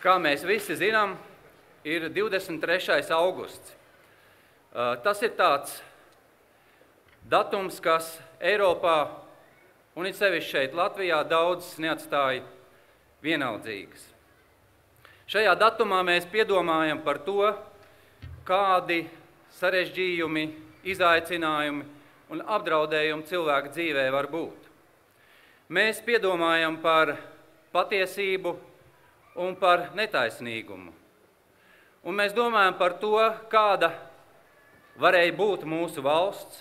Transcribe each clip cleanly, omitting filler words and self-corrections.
Kā mēs visi zinām, ir 23. augusts. Tas ir tāds datums, kas Eiropā un it sevišķi šeit Latvijā daudzas neatstāja vienaldzīgas. Šajā datumā mēs piedomājam par to, kādi sarežģījumi, izaicinājumi un apdraudējumi cilvēka dzīvē var būt. Mēs piedomājam par patiesību un par netaisnīgumu. Un mēs domājam par to, kāda varēja būt mūsu valsts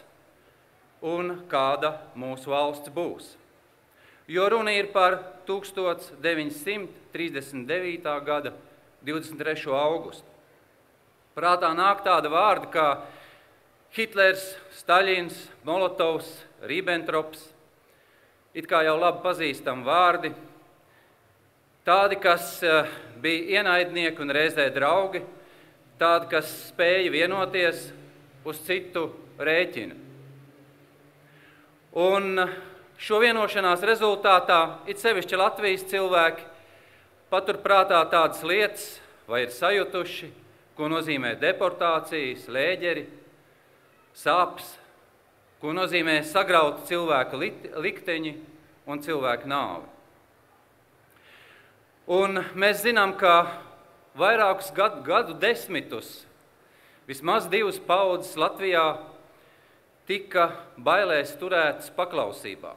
un kāda mūsu valsts būs. Jo runa ir par 1939. gada 23. augustu. Prātā nāk tāda vārda kā Hitlers, Staļins, Molotovs, Ribbentrops, it kā jau labi pazīstami vārdi, tādi, kas bija ienaidnieki un reizē draugi, tādi, kas spēja vienoties uz citu rēķinu. Un šo vienošanās rezultātā, it sevišķi Latvijas cilvēki, paturprātā tādas lietas, vai ir sajutuši, ko nozīmē deportācijas, lēģeri, sāpes, ko nozīmē sagraut cilvēka likteņi un cilvēka nāvi. Un mēs zinām, ka vairākus gadu desmitus, vismaz 2 paudzes Latvijā tika bailēs turētas paklausībā.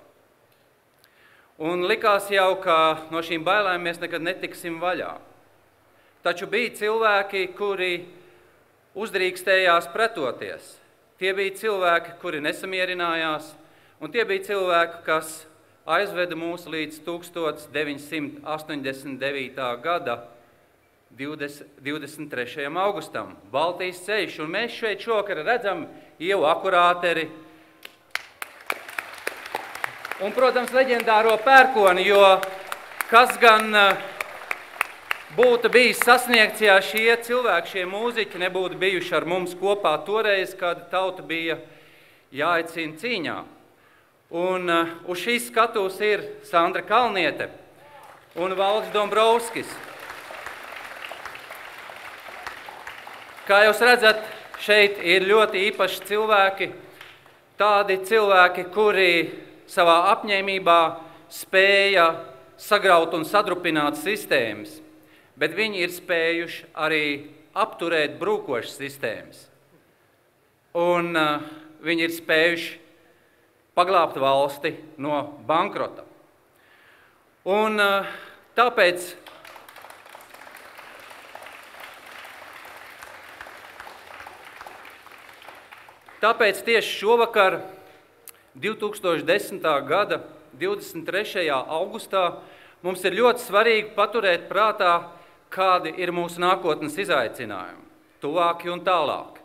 Un likās jau, ka no šīm bailēm mēs nekad netiksim vaļā. Taču bija cilvēki, kuri uzdrīkstējās pretoties. Tie bija cilvēki, kuri nesamierinājās, un tie bija cilvēki, kas aizveda mūs līdz 1989. gada 23. augustam, Baltijas ceļš, un mēs šeit šokar redzam Ievu Akurāteri un, protams, leģendāro Pērkoni, jo kas gan būtu bijis sasniegts, ja šie cilvēki, šie mūziķi nebūtu bijuši ar mums kopā toreiz, kad tauta bija jāaicina cīņā. Un uz šīs skatuves ir Sandra Kalniete un Valdis Dombrovskis. Kā jūs redzat, šeit ir ļoti īpaši cilvēki, tādi cilvēki, kuri savā apņēmībā spēja sagraut un sadrupināt sistēmas, bet viņi ir spējuši arī apturēt brūkošas sistēmas. Un viņi ir spējuši paglābt valsti no bankrota. Un tāpēc tieši šovakar, 2010. gada 23. augustā, mums ir ļoti svarīgi paturēt prātā, kādi ir mūsu nākotnes izaicinājumi, tuvāki un tālāk.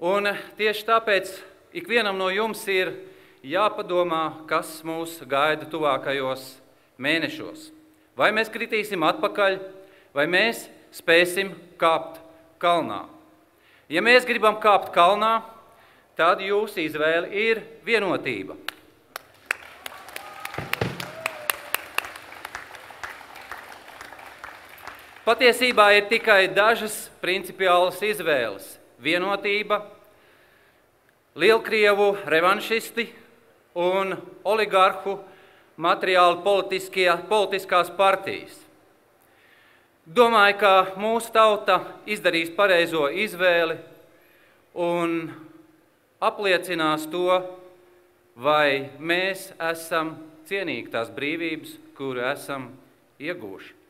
Un tieši tāpēc ikvienam no jums ir jāpadomā, kas mūs gaida tuvākajos mēnešos. Vai mēs kritīsim atpakaļ, vai mēs spēsim kāpt kalnā. Ja mēs gribam kāpt kalnā, tad jūsu izvēle ir vienotība. Patiesībā ir tikai dažas principiālas izvēles – vienotība, lielkrievu revanšisti un oligarhu materiāli politiskās partijas. Domāju, ka mūsu tauta izdarīs pareizo izvēli un apliecinās to, vai mēs esam cienīgi tās brīvības, kuru esam iegūši.